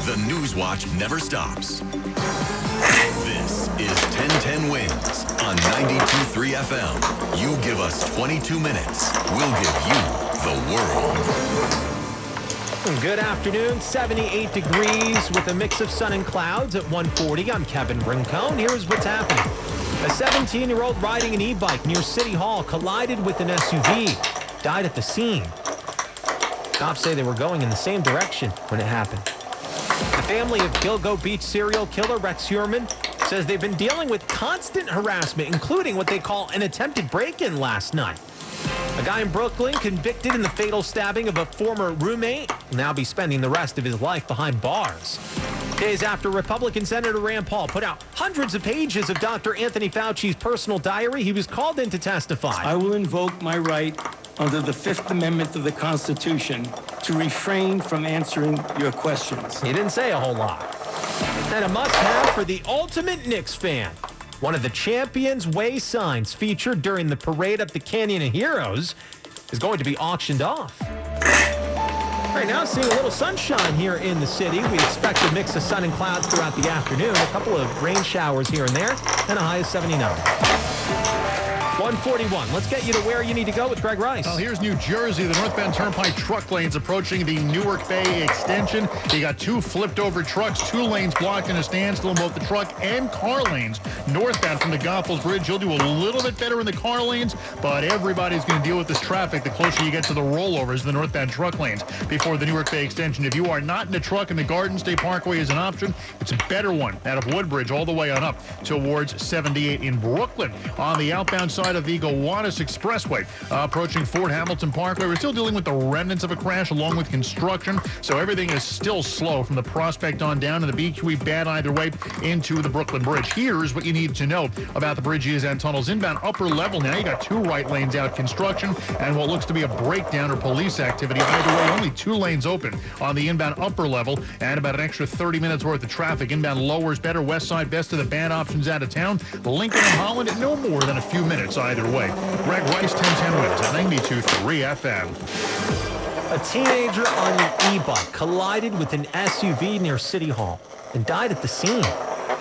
The News Watch never stops. This is 1010 Wins on 92.3 FM. You give us 22 minutes, we'll give you the world. Good afternoon, 78 degrees with a mix of sun and clouds at 1:40. I'm Kevin Rincon. Here's what's happening. A 17-year-old riding an e-bike near City Hall collided with an SUV, died at the scene. Cops say they were going in the same direction when it happened. The family of Gilgo Beach serial killer Rex Heuermann says they've been dealing with constant harassment, including what they call an attempted break-in last night. A guy in Brooklyn convicted in the fatal stabbing of a former roommate will now be spending the rest of his life behind bars. Days after Republican Senator Rand Paul put out hundreds of pages of Dr. Anthony Fauci's personal diary, he was called in to testify. I will invoke my right under the Fifth Amendment of the Constitution to refrain from answering your questions. He didn't say a whole lot. And a must-have for the ultimate Knicks fan. One of the Champions Way signs featured during the parade up the Canyon of Heroes is going to be auctioned off. Right now, seeing a little sunshine here in the city. We expect a mix of sun and clouds throughout the afternoon. A couple of rain showers here and there, and a high of 79. 141. Let's get you to where you need to go with Greg Rice. Well, here's New Jersey. The northbound turnpike truck lanes approaching the Newark Bay extension. You got two flipped over trucks, 2 lanes blocked in a standstill in both the truck and car lanes. Northbound from the Goethals Bridge, you'll do a little bit better in the car lanes, but everybody's going to deal with this traffic the closer you get to the rollovers in the northbound truck lanes before the Newark Bay extension. If you are not in a truck in the Garden State Parkway is an option, it's a better one out of Woodbridge all the way on up towards 78 in Brooklyn. On the outbound side of the Gowanus Expressway, approaching Fort Hamilton Parkway. We're still dealing with the remnants of a crash along with construction, so everything is still slow from the Prospect on down, and the BQE bad either way into the Brooklyn Bridge. Here's what you need to know about the bridges and tunnels. Inbound upper level now, you got 2 right lanes out construction and what looks to be a breakdown or police activity. Either way, only 2 lanes open on the inbound upper level and about an extra 30 minutes worth of traffic. Inbound lowers better, west side best of the bad options out of town. Lincoln and Holland, no more than a few minutes either way. Greg Rice, 1010 Wins at 92.3 FM. A teenager on an e-bike collided with an SUV near City Hall and died at the scene.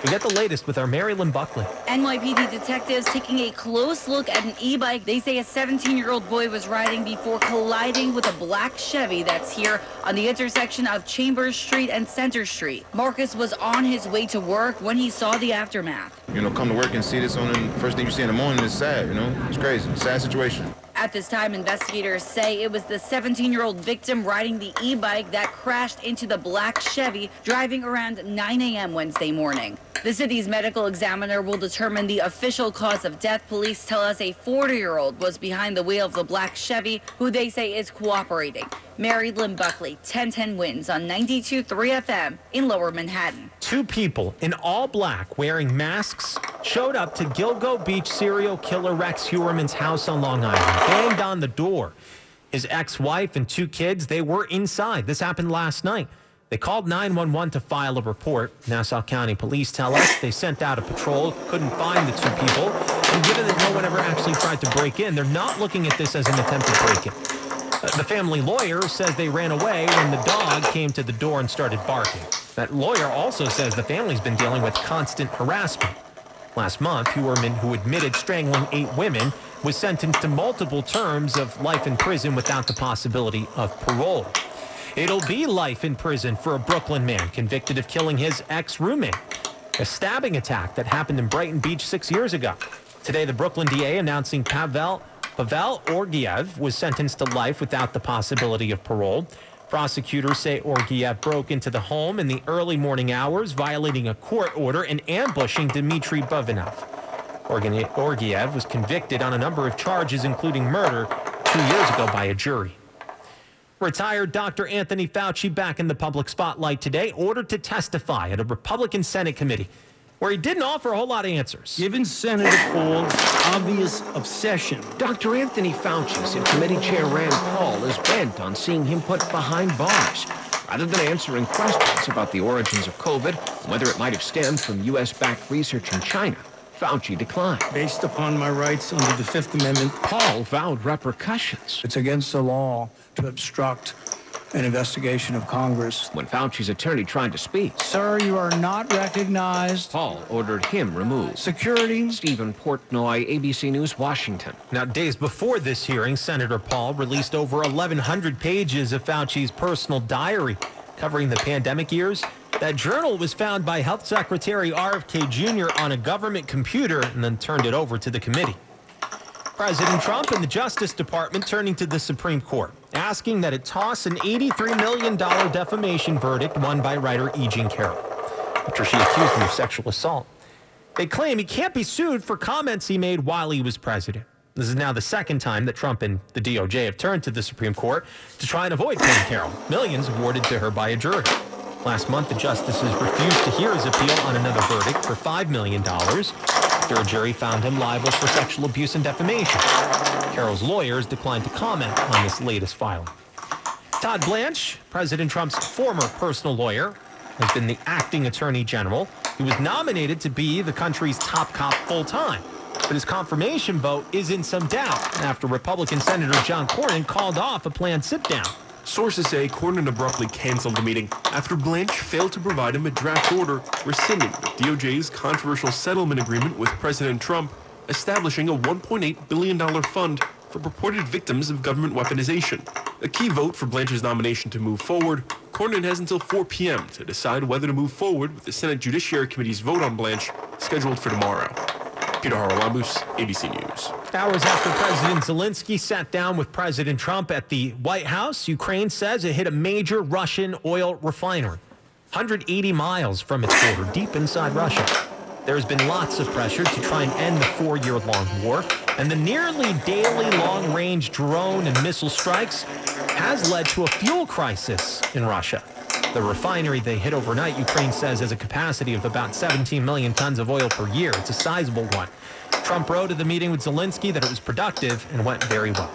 We get the latest with our Mary Lynn Buckley. NYPD detectives taking a close look at an e-bike. They say a 17-year-old boy was riding before colliding with a black Chevy that's here on the intersection of Chambers Street and Center Street. Marcus was on his way to work when he saw the aftermath. Come to work and see this on the first thing you see in the morning is sad, It's crazy. Sad situation. At this time, investigators say it was the 17-year-old victim riding the e-bike that crashed into the black Chevy driving around 9 a.m. Wednesday morning. The city's medical examiner will determine the official cause of death. Police tell us a 40-year-old was behind the wheel of the black Chevy, who they say is cooperating. Mary Lynn Buckley, 1010 Wins on 92.3 FM in Lower Manhattan. 2 people in all black wearing masks showed up to Gilgo Beach serial killer Rex Heuermann's house on Long Island, banged on the door. His ex-wife and 2 kids, they were inside. This happened last night. They called 911 to file a report. Nassau County Police tell us they sent out a patrol, couldn't find the 2 people. And given that no one ever actually tried to break in, they're not looking at this as an attempted break-in. The family lawyer says they ran away when the dog came to the door and started barking. That lawyer also says the family's been dealing with constant harassment. Last month, Heuermann, who admitted strangling 8 women, was sentenced to multiple terms of life in prison without the possibility of parole. It'll be life in prison for a Brooklyn man convicted of killing his ex-roommate. A stabbing attack that happened in Brighton Beach 6 years ago. Today, the Brooklyn DA announcing Pavel Orgiev was sentenced to life without the possibility of parole. Prosecutors say Orgiev broke into the home in the early morning hours, violating a court order and ambushing Dmitry Buvinov. Orgiev was convicted on a number of charges, including murder, 2 years ago by a jury. Retired Dr. Anthony Fauci back in the public spotlight today, ordered to testify at a Republican Senate committee where he didn't offer a whole lot of answers. Given Senator Paul's obvious obsession, Dr. Anthony Fauci and Committee Chair Rand Paul is bent on seeing him put behind bars. Rather than answering questions about the origins of COVID and whether it might have stemmed from U.S.-backed research in China, Fauci declined. based upon my rights under the Fifth Amendment, Paul vowed repercussions. It's against the law to obstruct an investigation of Congress. When Fauci's attorney tried to speak, Sir, you are not recognized. Paul ordered him removed. Security. Stephen Portnoy, ABC News, Washington. Now, days before this hearing, Senator Paul released over 1,100 pages of Fauci's personal diary covering the pandemic years. That journal was found by Health Secretary RFK Jr. on a government computer and then turned it over to the committee. President Trump and the Justice Department turning to the Supreme Court, asking that it toss an $83 million defamation verdict won by writer E. Jean Carroll after she accused him of sexual assault. They claim he can't be sued for comments he made while he was president. This is now the second time that Trump and the DOJ have turned to the Supreme Court to try and avoid paying Carroll millions awarded to her by a jury. Last month, the justices refused to hear his appeal on another verdict for $5 million after a jury found him liable for sexual abuse and defamation. Carroll's lawyers declined to comment on this latest filing. Todd Blanche, President Trump's former personal lawyer, has been the acting attorney general. He was nominated to be the country's top cop full-time. But his confirmation vote is in some doubt after Republican Senator John Cornyn called off a planned sit-down. Sources say Cornyn abruptly canceled the meeting after Blanche failed to provide him a draft order rescinding the DOJ's controversial settlement agreement with President Trump, establishing a $1.8 billion fund for purported victims of government weaponization. A key vote for Blanche's nomination to move forward, Cornyn has until 4 p.m. to decide whether to move forward with the Senate Judiciary Committee's vote on Blanche, scheduled for tomorrow. Peter Haralambous, ABC News. Hours after President Zelensky sat down with President Trump at the White House, Ukraine says it hit a major Russian oil refinery 180 miles from its border, deep inside Russia. There's been lots of pressure to try and end the 4-year-long war, and the nearly daily long-range drone and missile strikes has led to a fuel crisis in Russia. The refinery they hit overnight, Ukraine says, has a capacity of about 17 million tons of oil per year. It's a sizable one. Trump wrote at the meeting with Zelensky that it was productive and went very well.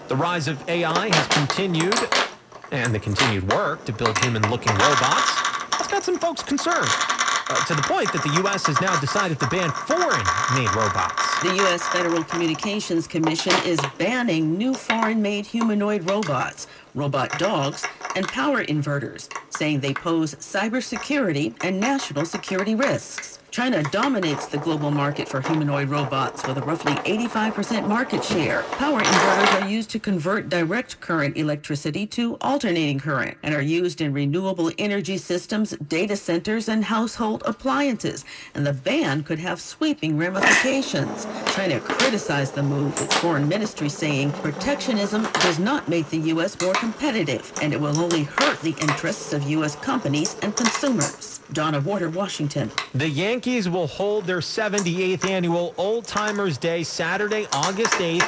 The rise of AI has continued, and the continued work to build human-looking robots has got some folks concerned, to the point that the U.S. has now decided to ban foreign-made robots. The U.S. Federal Communications Commission is banning new foreign-made humanoid robots, robot dogs, and power inverters, saying they pose cybersecurity and national security risks. China dominates the global market for humanoid robots with a roughly 85% market share. Power inverters are used to convert direct current electricity to alternating current and are used in renewable energy systems, data centers, and household appliances. And the ban could have sweeping ramifications. China criticized the move, its foreign ministry saying protectionism does not make the U.S. more competitive, and it will only hurt the interests of U.S. companies and consumers. Donna Warder, Washington. The Yankees will hold their 78th annual Old Timers Day Saturday, August 8th,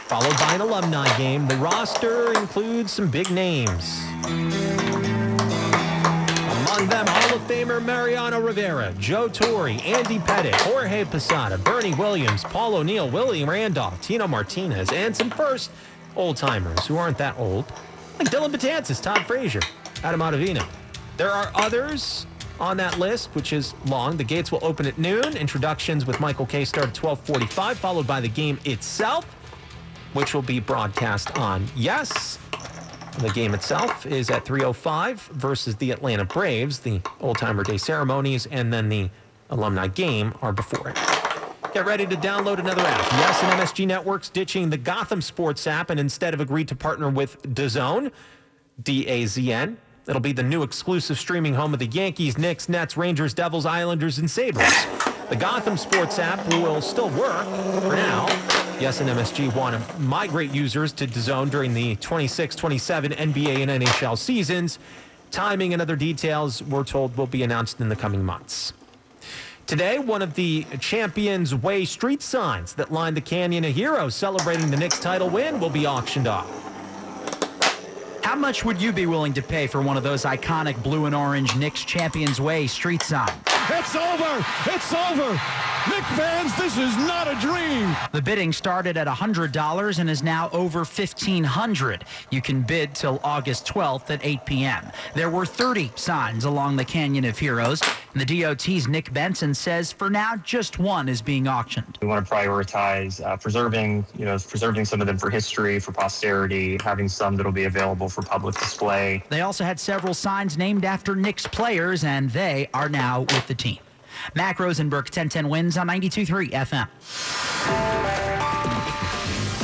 followed by an alumni game. The roster includes some big names. Among them, Hall of Famer Mariano Rivera, Joe Torre, Andy Pettitte, Jorge Posada, Bernie Williams, Paul O'Neill, Willie Randolph, Tino Martinez, and some first old-timers who aren't that old, like Dylan Betances, Todd Frazier, Adam Ottavino. There are others on that list, which is long. The gates will open at noon. Introductions with Michael Kay start at 12:45, followed by the game itself, which will be broadcast on Yes. The game itself is at 3:05 versus the Atlanta Braves. The Old Timer Day ceremonies and then the alumni game are before it. Get ready to download another app. Yes, and MSG Networks ditching the Gotham Sports app and instead have agreed to partner with DAZN, DAZN. It'll be the new exclusive streaming home of the Yankees, Knicks, Nets, Rangers, Devils, Islanders, and Sabres. The Gotham Sports app will still work for now. Yes, and MSG want to migrate users to DAZN during the 26-27 NBA and NHL seasons. Timing and other details, we're told, will be announced in the coming months. Today, one of the Champions Way street signs that line the Canyon of Heroes celebrating the Knicks title win will be auctioned off. How much would you be willing to pay for one of those iconic blue and orange Knicks Champions Way street signs? It's over! It's over! Knick fans, this is not a dream. The bidding started at $100 and is now over $1,500. You can bid till August 12th at 8 p.m. There were 30 signs along the Canyon of Heroes. And the DOT's Nick Benson says for now, just one is being auctioned. We want to prioritize preserving some of them for history, for posterity, having some that'll be available for public display. They also had several signs named after Knicks players, and they are now with the team. Mac Rosenberg, 1010 Wins on 92.3 FM.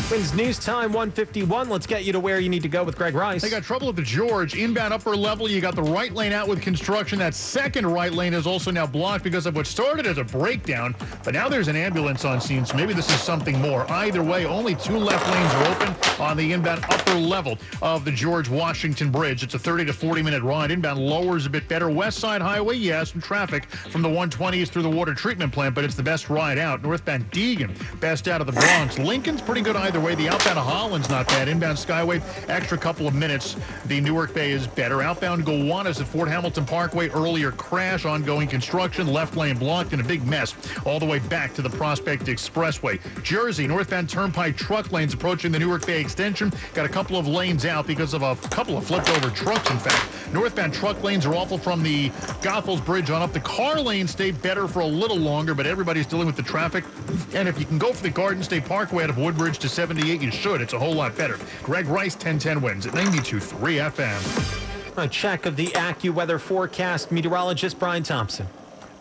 Wins News Time 151. Let's get you to where you need to go with Greg Rice. They got trouble at the George. Inbound upper level, you got the right lane out with construction. That second right lane is also now blocked because of what started as a breakdown. But now there's an ambulance on scene, so maybe this is something more. Either way, only 2 left lanes are open on the inbound upper level of the George Washington Bridge. It's a 30 to 40-minute ride. Inbound lowers a bit better. West Side Highway, some traffic from the 120s through the water treatment plant, but it's the best ride out. Northbound Deegan, best out of the Bronx. Lincoln's pretty good either way. The outbound of Holland's not bad. Inbound Skyway, extra couple of minutes. The Newark Bay is better. Outbound Gowanus at Fort Hamilton Parkway, earlier crash, ongoing construction, left lane blocked, and a big mess all the way back to the Prospect Expressway. Jersey, northbound Turnpike truck lanes approaching the Newark Bay extension. Got a couple of lanes out because of a couple of flipped over trucks, in fact. Northbound truck lanes are awful from the Goethals Bridge on up. The car lanes stay better for a little longer, but everybody's dealing with the traffic. And if you can go for the Garden State Parkway out of Woodbridge to 78, you should. It's a whole lot better. Greg Rice, 1010 Wins at 92.3 FM. A check of the AccuWeather forecast. Meteorologist Brian Thompson.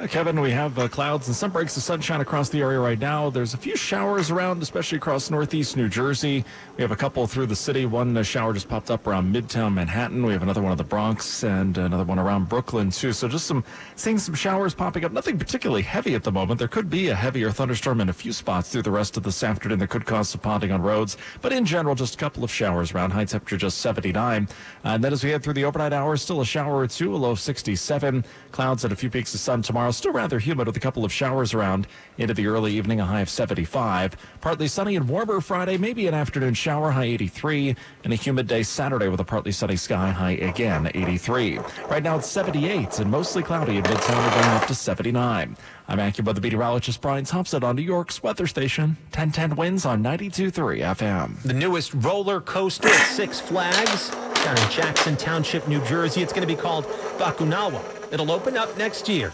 Kevin, we have clouds and some breaks of sunshine across the area right now. There's a few showers around, especially across northeast New Jersey. We have a couple through the city. One shower just popped up around Midtown Manhattan. We have another one in the Bronx and another one around Brooklyn, too. So just seeing some showers popping up. Nothing particularly heavy at the moment. There could be a heavier thunderstorm in a few spots through the rest of this afternoon that could cause some ponding on roads. But in general, just a couple of showers around. High temperature just 79. And then as we head through the overnight hours, still a shower or two, a low of 67. Clouds and a few peaks of sun tomorrow. Still rather humid with a couple of showers around into the early evening, a high of 75. Partly sunny and warmer Friday, maybe an afternoon shower, high 83. And a humid day Saturday with a partly sunny sky, high again, 83. Right now it's 78 and mostly cloudy in Midtown, going up to 79. I'm AccuWeather meteorologist Brian Thompson on New York's weather station, 1010 Wins on 92.3 FM. The newest roller coaster at Six Flags down in Jackson Township, New Jersey. It's going to be called Bakunawa. It'll open up next year.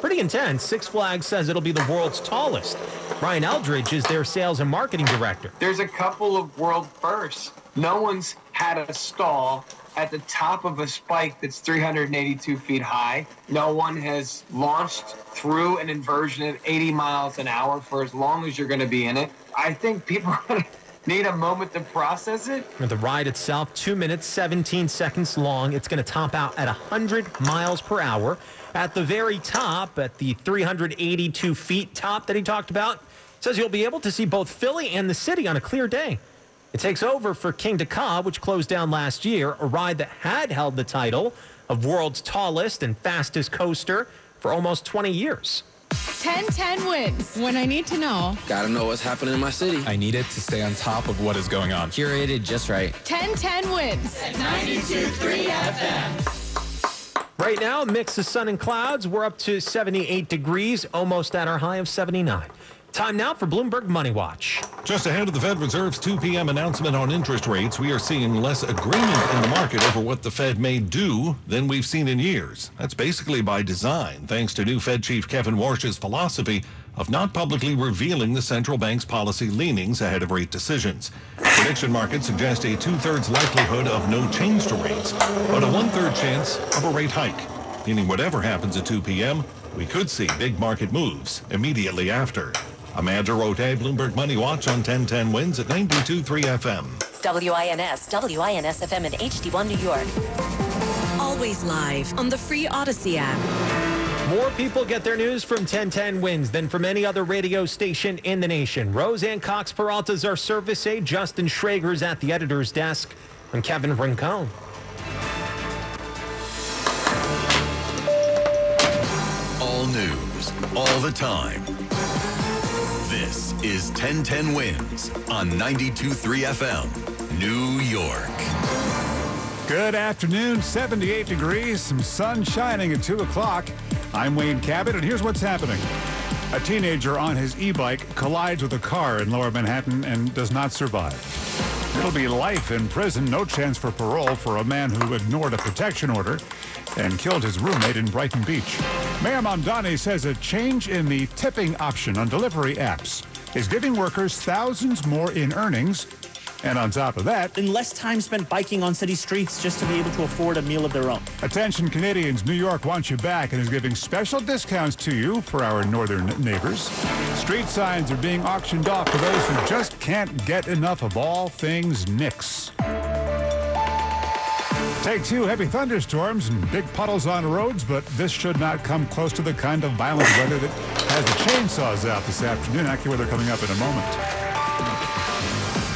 Pretty intense. Six Flags says it'll be the world's tallest. Ryan Eldridge is their sales and marketing director. There's a couple of world firsts. No one's had a stall at the top of a spike that's 382 feet high. No one has launched through an inversion at 80 miles an hour for as long as you're going to be in it. I think people are going to need a moment to process it. The ride itself, 2 minutes, 17 seconds long. It's going to top out at 100 miles per hour. At the very top, at the 382 feet top that he talked about, says you'll be able to see both Philly and the city on a clear day. It takes over for King Dakar, which closed down last year, a ride that had held the title of world's tallest and fastest coaster for almost 20 years. 1010 Wins. When I need to know. Gotta know what's happening in my city. I need it to stay on top of what is going on. Curated just right. 1010 Wins. At 92.3 FM. Right now, mix of sun and clouds. We're up to 78 degrees, almost at our high of 79. Time now for Bloomberg Money Watch. Just ahead of the Fed Reserve's 2 p.m. announcement on interest rates, we are seeing less agreement in the market over what the Fed may do than we've seen in years. That's basically by design, thanks to new Fed Chief Kevin Warsh's philosophy of not publicly revealing the central bank's policy leanings ahead of rate decisions. Prediction markets suggest a 2/3 likelihood of no change to rates, but a 1/3 chance of a rate hike. Meaning whatever happens at 2 p.m., we could see big market moves immediately after. Amanda Rote, Bloomberg Money Watch on 1010 Wins at 92.3 FM. WINS FM in HD1 New York. Always live on the free Odyssey app. More people get their news from 1010 Wins than from any other radio station in the nation. Roseanne Cox Peralta's our service aide. Justin Schrager's at the editor's desk. I'm Kevin Rincon. All news, all the time. This is 1010 Wins on 92.3 FM, New York. Good afternoon, 78 degrees, some sun shining at 2 o'clock. I'm Wayne Cabot, and here's what's happening. A teenager on his e-bike collides with a car in Lower Manhattan and does not survive. It'll be life in prison, no chance for parole for a man who ignored a protection order and killed his roommate in Brighton Beach. Mayor Mamdani says a change in the tipping option on delivery apps is giving workers thousands more in earnings. And on top of that, and less time spent biking on city streets just to be able to afford a meal of their own. Attention Canadians, New York wants you back and is giving special discounts to you for our northern neighbors. Street signs are being auctioned off for those who just can't get enough of all things Knicks. Take two heavy thunderstorms and big puddles on roads, but this should not come close to the kind of violent weather that has the chainsaws out this afternoon. AccuWeather coming up in a moment.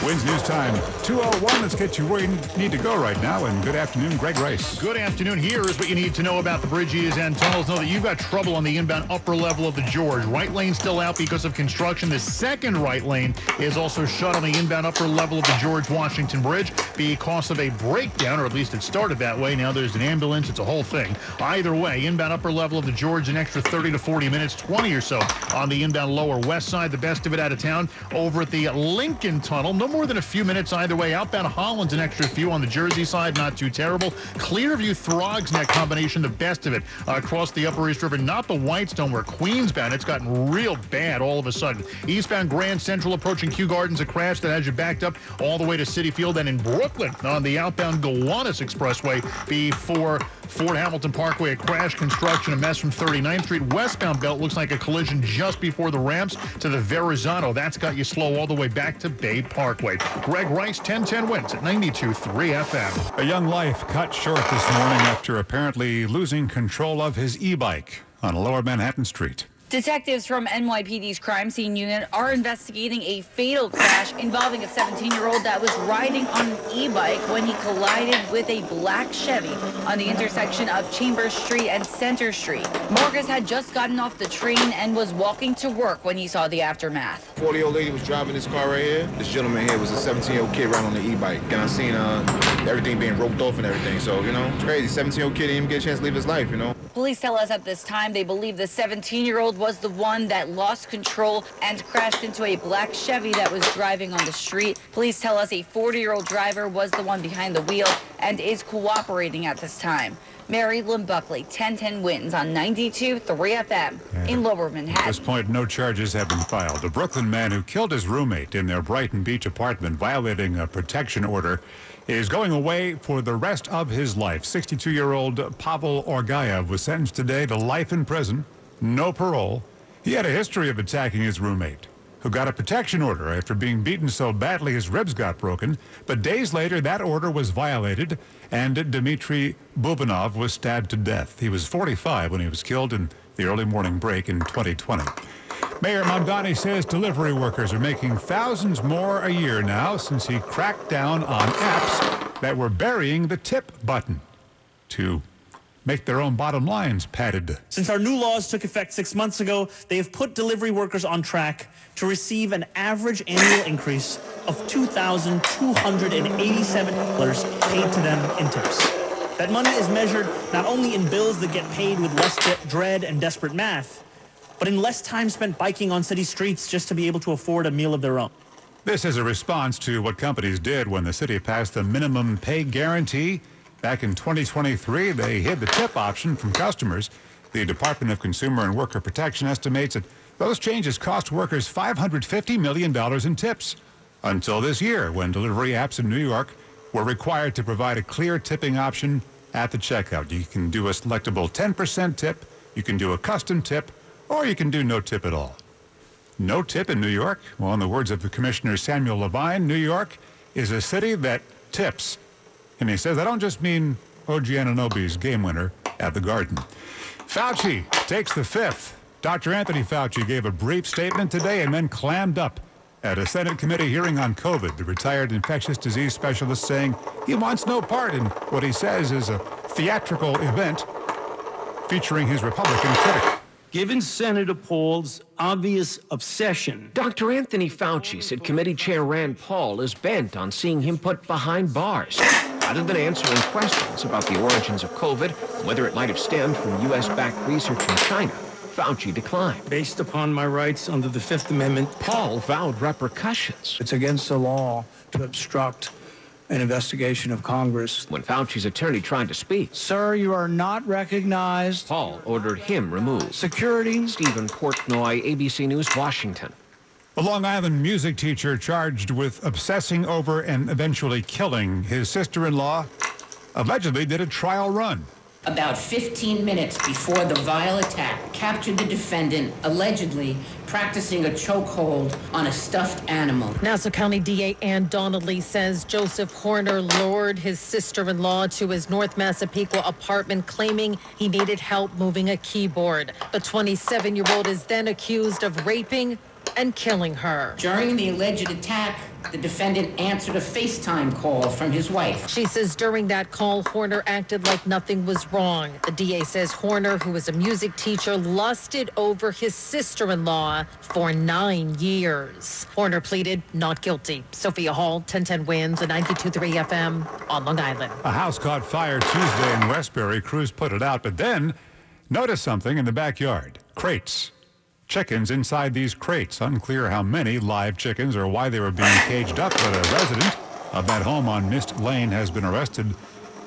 Winds News Time 2:01. Let's get you where you need to go right now. And good afternoon, Greg Rice. Good afternoon. Here is what you need to know about the bridges and tunnels. Know that you've got trouble on the inbound upper level of the George. Right lane still out because of construction. The second right lane is also shut on the inbound upper level of the George Washington Bridge because of a breakdown, or at least it started that way. Now there's an ambulance. It's a whole thing. Either way, inbound upper level of the George, an extra 30 to 40 minutes, 20 or so on the inbound lower west side. The best of it out of town over at the Lincoln Tunnel. No more than a few minutes either way. Outbound Holland's an extra few on the Jersey side, not too terrible. Clearview Throgs Neck combination, the best of it across the Upper East River, not the Whitestone where Queensbound. It's gotten real bad all of a sudden. Eastbound Grand Central approaching Kew Gardens, a crash that has you backed up all the way to Citi Field, and in Brooklyn on the outbound Gowanus Expressway before Fort Hamilton Parkway, a crash, construction, a mess from 39th Street. Westbound belt looks like a collision just before the ramps to the Verrazano. That's got you slow all the way back to Bay Parkway. Greg Rice, 1010 wins at 92.3 FM. A young life cut short this morning after apparently losing control of his e-bike on a Lower Manhattan street. Detectives from NYPD's crime scene unit are investigating a fatal crash involving a 17-year-old that was riding on an e-bike when he collided with a black Chevy on the intersection of Chambers Street and Center Street. Marcus had just gotten off the train and was walking to work when he saw the aftermath. 40-year-old lady was driving this car right here. This gentleman here was a 17-year-old kid riding on the e-bike. And I seen everything being roped off and everything. So, it's crazy. 17-year-old kid didn't even get a chance to live his life, Police tell us at this time they believe the 17-year-old was the one that lost control and crashed into a black Chevy that was driving on the street. Police tell us a 40-year-old driver was the one behind the wheel and is cooperating at this time. Mary Lynn Buckley, 1010 wins on 92.3 FM in Lower Manhattan. At this point, no charges have been filed. A Brooklyn man who killed his roommate in their Brighton Beach apartment, violating a protection order, is going away for the rest of his life. 62-year-old Pavel Orgayev was sentenced today to life in prison, no parole. He had a history of attacking his roommate, who got a protection order after being beaten so badly his ribs got broken. But days later, that order was violated, and Dmitry Bubanov was stabbed to death. He was 45 when he was killed in the early morning break in 2020. Mayor Mamdani says delivery workers are making thousands more a year now since he cracked down on apps that were burying the tip button to make their own bottom lines padded. Since our new laws took effect 6 months ago, they have put delivery workers on track to receive an average annual increase of $2,287 paid to them in tips. That money is measured not only in bills that get paid with less dread and desperate math, but in less time spent biking on city streets just to be able to afford a meal of their own. This is a response to what companies did when the city passed the minimum pay guarantee. Back in 2023, they hid the tip option from customers. The Department of Consumer and Worker Protection estimates that those changes cost workers $550 million in tips. Until this year, when delivery apps in New York were required to provide a clear tipping option at the checkout. You can do a selectable 10% tip, you can do a custom tip, or you can do no tip at all. No tip in New York? Well, in the words of the Commissioner Samuel Levine, New York is a city that tips. And he says, I don't just mean OG Anunoby's game winner at the Garden. Fauci takes the fifth. Dr. Anthony Fauci gave a brief statement today and then clammed up at a Senate committee hearing on COVID. The retired infectious disease specialist saying he wants no part in what he says is a theatrical event featuring his Republican critic. Given Senator Paul's obvious obsession, Dr. Anthony Fauci said Committee Chair Rand Paul is bent on seeing him put behind bars, rather than answering questions about the origins of COVID and whether it might have stemmed from U.S.-backed research in China. Fauci declined. Based upon my rights under the Fifth Amendment, Paul vowed repercussions. It's against the law to obstruct an investigation of Congress. When Fauci's attorney tried to speak, Sir, you are not recognized. Paul ordered him removed. Security. Stephen Portnoy, ABC News, Washington. A Long Island music teacher charged with obsessing over and eventually killing his sister-in-law allegedly did a trial run. About 15 minutes before the vile attack, captured the defendant allegedly practicing a chokehold on a stuffed animal. Nassau County DA Ann Donnelly says Joseph Horner lured his sister-in-law to his North Massapequa apartment, claiming he needed help moving a keyboard. The 27-year-old is then accused of raping and killing her. During the alleged attack, the defendant answered a FaceTime call from his wife. She says during that call, Horner acted like nothing was wrong. The DA says Horner, who is a music teacher, lusted over his sister-in-law for 9 years. Horner pleaded not guilty. Sophia Hall, 1010 Wins, 92.3 FM on Long Island. A house caught fire Tuesday in Westbury. Crews put it out, but then noticed something in the backyard. Crates. Chickens inside these crates. Unclear how many live chickens or why they were being caged up, but a resident of that home on Mist Lane has been arrested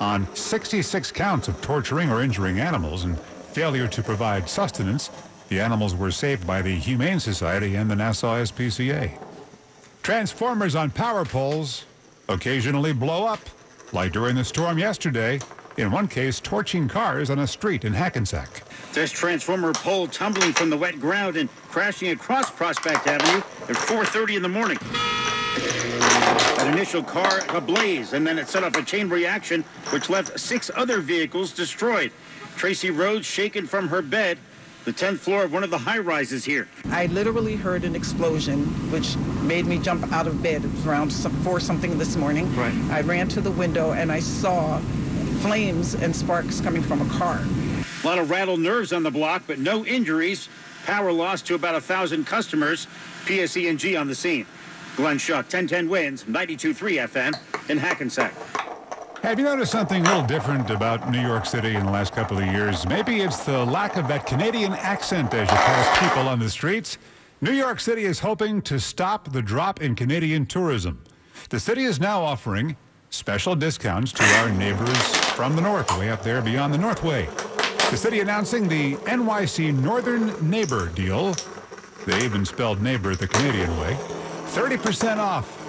on 66 counts of torturing or injuring animals and failure to provide sustenance. The animals were saved by the Humane Society and the Nassau SPCA. Transformers on power poles occasionally blow up, like during the storm yesterday, in one case torching cars on a street in Hackensack. This transformer pole tumbling from the wet ground and crashing across Prospect Avenue at 4:30 in the morning. An initial car ablaze, and then it set off a chain reaction which left 6 other vehicles destroyed. Tracy Rhodes shaken from her bed, the 10th floor of one of the high-rises here. I literally heard an explosion, which made me jump out of bed. It was around 4-something this morning. Right. I ran to the window, and I saw flames and sparks coming from a car. A lot of rattled nerves on the block, but no injuries. Power lost to about 1,000 customers. PSE&G on the scene. Glenn Schuck, 1010 Wins, 92.3 FM in Hackensack. Have you noticed something a little different about New York City in the last couple of years? Maybe it's the lack of that Canadian accent as you pass people on the streets. New York City is hoping to stop the drop in Canadian tourism. The city is now offering special discounts to our neighbors from the north, way up there beyond the Northway. The city announcing the NYC Northern Neighbor Deal. They even spelled neighbor the Canadian way. 30% off.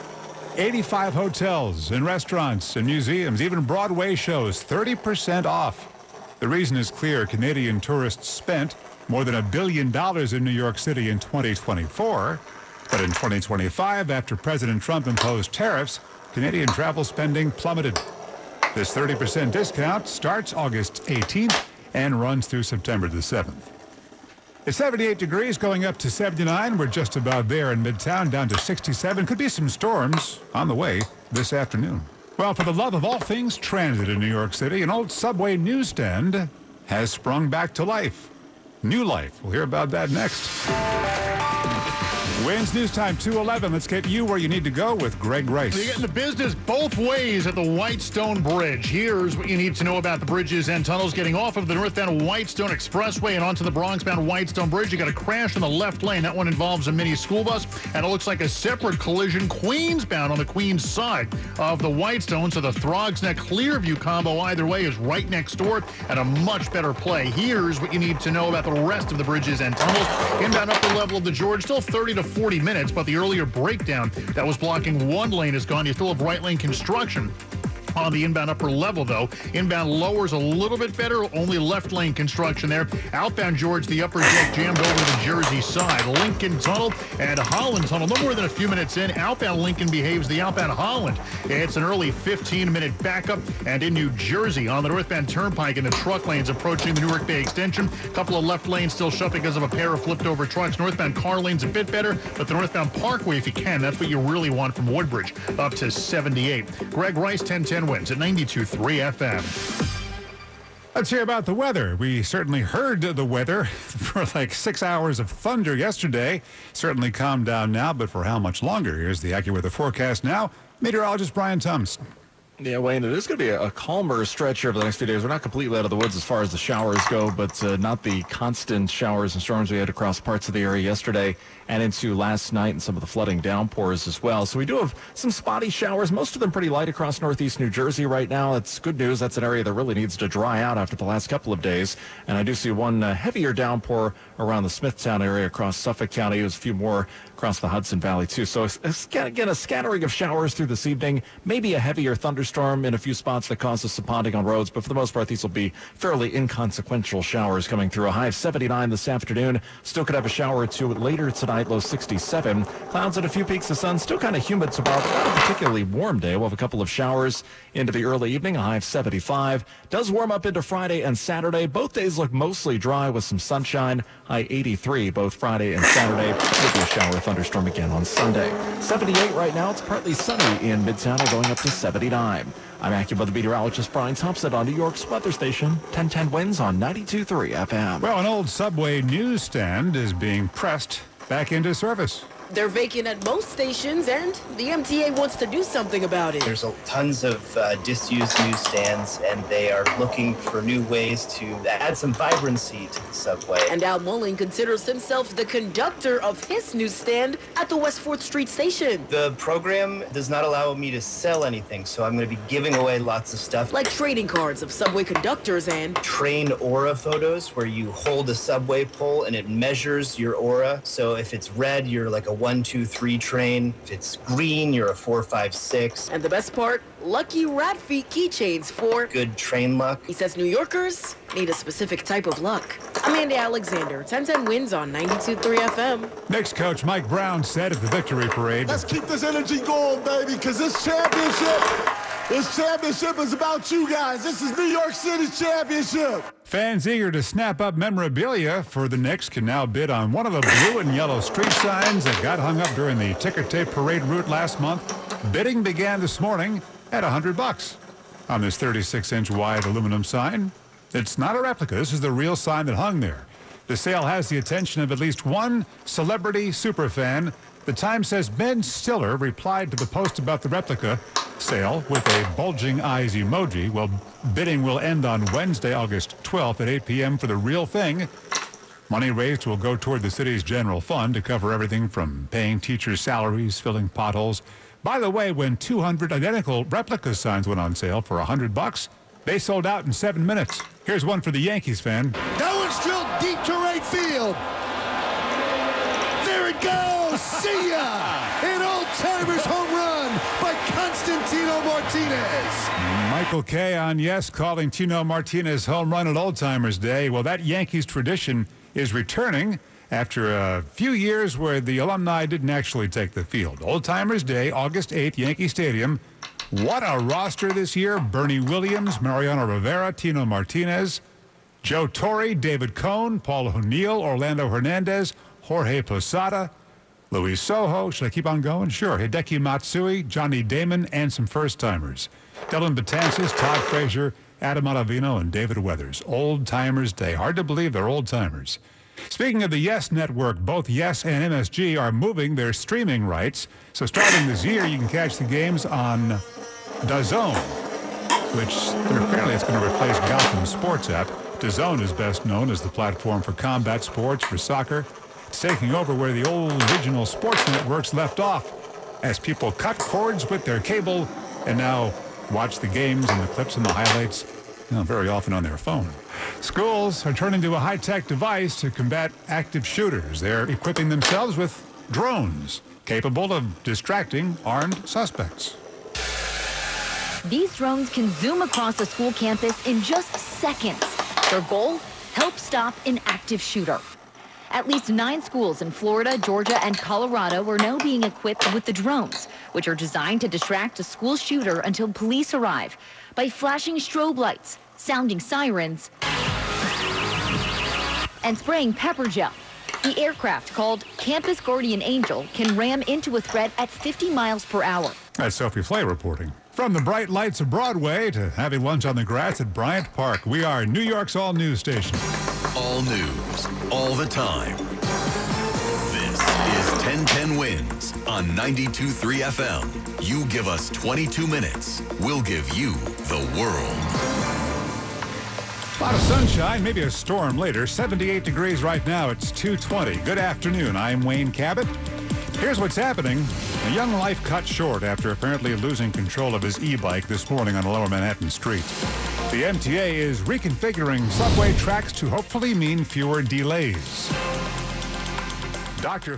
85 hotels and restaurants and museums, even Broadway shows, 30% off. The reason is clear. Canadian tourists spent more than $1 billion in New York City in 2024. But in 2025, after President Trump imposed tariffs, Canadian travel spending plummeted. This 30% discount starts August 18th and runs through September the 7th. It's 78 degrees, going up to 79. We're just about there in Midtown, down to 67. Could be some storms on the way this afternoon. Well, for the love of all things transit in New York City, an old subway newsstand has sprung back to life. New life. We'll hear about that next. Wins News Time 2:11. Let's get you where you need to go with Greg Rice. So you get into business both ways at the Whitestone Bridge. Here's what you need to know about the bridges and tunnels. Getting off of the northbound Whitestone Expressway and onto the Bronx-bound Whitestone Bridge, you got a crash in the left lane. That one involves a mini school bus, and it looks like a separate collision Queens-bound on the Queens side of the Whitestone. So the Throgs Neck Clearview combo either way is right next door and a much better play. Here's what you need to know about the rest of the bridges and tunnels. Inbound upper level of the George, still 30 to 40 minutes, but the earlier breakdown that was blocking one lane is gone. You still have right lane construction on the inbound upper level, though. Inbound lowers a little bit better, only left lane construction there. Outbound George, the upper deck jammed over to the Jersey side. Lincoln Tunnel and Holland Tunnel, no more than a few minutes in. Outbound Lincoln behaves the outbound Holland. It's an early 15-minute backup. And in New Jersey, on the northbound Turnpike in the truck lanes approaching the Newark Bay Extension, a couple of left lanes still shut because of a pair of flipped over trucks. Northbound car lanes a bit better, but the northbound Parkway, if you can, that's what you really want from Woodbridge up to 78. Greg Rice, 1010 Wins at 92.3 FM. Let's hear about the weather. We certainly heard the weather for like 6 hours of thunder yesterday. Certainly calmed down now, but for how much longer? Here's the AccuWeather forecast now. Meteorologist Brian Thomas. Yeah, Wayne, it is going to be a calmer stretch here for the next few days. We're not completely out of the woods as far as the showers go, but not the constant showers and storms we had across parts of the area yesterday and into last night, and some of the flooding downpours as well. So we do have some spotty showers, most of them pretty light across northeast New Jersey right now. That's good news. That's an area that really needs to dry out after the last couple of days. And I do see one heavier downpour around the Smithtown area across Suffolk County. There's a few more across the Hudson Valley, too. So, again, a scattering of showers through this evening, maybe a heavier thunderstorm in a few spots that causes some ponding on roads, but for the most part, these will be fairly inconsequential showers coming through. A high of 79 this afternoon. Still could have a shower or two later tonight, low 67. Clouds and a few peaks of sun. Still kind of humid, so not a particularly warm day. We'll have a couple of showers into the early evening, a high of 75. Does warm up into Friday and Saturday. Both days look mostly dry with some sunshine. High 83 both Friday and Saturday. Maybe a shower thunderstorm again on Sunday. 78 right now. It's partly sunny in Midtown and going up to 79. I'm AccuWeather meteorologist Brian Thompson on New York's weather station, 1010 Winds on 92.3 FM. Well, an old Subway newsstand is being pressed back into service. They're vacant at most stations, and the MTA wants to do something about it. There's tons of disused newsstands, and they are looking for new ways to add some vibrancy to the subway. And Al Mulling considers himself the conductor of his newsstand at the West 4th Street station. The program does not allow me to sell anything, so I'm going to be giving away lots of stuff. Like trading cards of subway conductors and train aura photos, where you hold a subway pole and it measures your aura. So if it's red, you're like a 1, 2, 3 train. If it's green, you're a 4, 5, 6. And the best part, lucky rat feet keychains for good train luck. He says New Yorkers need a specific type of luck. Amanda Alexander, 1010 Winds on 92.3 FM. Knicks coach Mike Brown said at the victory parade, "Let's keep this energy going, baby, because this championship is about you guys. This is New York City's championship." Fans eager to snap up memorabilia for the Knicks can now bid on one of the blue and yellow street signs that got hung up during the ticker tape parade route last month. Bidding began this morning at $100 on this 36-inch wide aluminum sign. It's not a replica. This is the real sign that hung there. The sale has the attention of at least one celebrity superfan. The Times says Ben Stiller replied to the post about the replica sale with a bulging eyes emoji. Well, bidding will end on Wednesday, August 12th at 8 p.m. for the real thing. Money raised will go toward the city's general fund to cover everything from paying teachers' salaries, filling potholes. By the way, when 200 identical replica signs went on sale for $100, they sold out in 7 minutes. Here's one for the Yankees fan. That one's drilled deep to right field. There it goes. See ya. An old-timers home run by Constantino Martinez. Michael Kay on Yes calling Tino Martinez home run at Old Timers Day. Well, that Yankees tradition is returning after a few years where the alumni didn't actually take the field. Old Timers Day, August 8th, Yankee Stadium. What a roster this year. Bernie Williams, Mariano Rivera, Tino Martinez, Joe Torre, David Cohn, Paul O'Neill, Orlando Hernandez, Jorge Posada, Luis Sojo. Should I keep on going? Sure. Hideki Matsui, Johnny Damon, and some first-timers. Dylan Betances, Todd Frazier, Adam Ottavino, and David Weathers. Old Timers Day. Hard to believe they're old timers. Speaking of the Yes Network, both Yes and MSG are moving their streaming rights. So starting this year, you can catch the games on DAZN, which apparently it's going to replace Gotham's sports app. DAZN is best known as the platform for combat sports, for soccer. It's taking over where the old original sports networks left off as people cut cords with their cable and now watch the games and the clips and the highlights, very often on their phone. Schools are turning to a high-tech device to combat active shooters. They're equipping themselves with drones capable of distracting armed suspects. These drones can zoom across a school campus in just seconds. Their goal? Help stop an active shooter. At least 9 schools in Florida, Georgia, and Colorado are now being equipped with the drones, which are designed to distract a school shooter until police arrive by flashing strobe lights, sounding sirens, and spraying pepper gel. The aircraft, called Campus Guardian Angel, can ram into a threat at 50 miles per hour. That's Sophie Flay reporting. From the bright lights of Broadway to having lunch on the grass at Bryant Park, we are New York's all-news station. All news, all the time. This is 1010 1010 Wins on 92.3 FM. You give us 22 minutes, we'll give you the world. A lot of sunshine, maybe a storm later. 78 degrees right now. It's 2:20. Good afternoon. I'm Wayne Cabot. Here's what's happening. A young life cut short after apparently losing control of his e-bike this morning on Lower Manhattan Street. The MTA is reconfiguring subway tracks to hopefully mean fewer delays. Dr.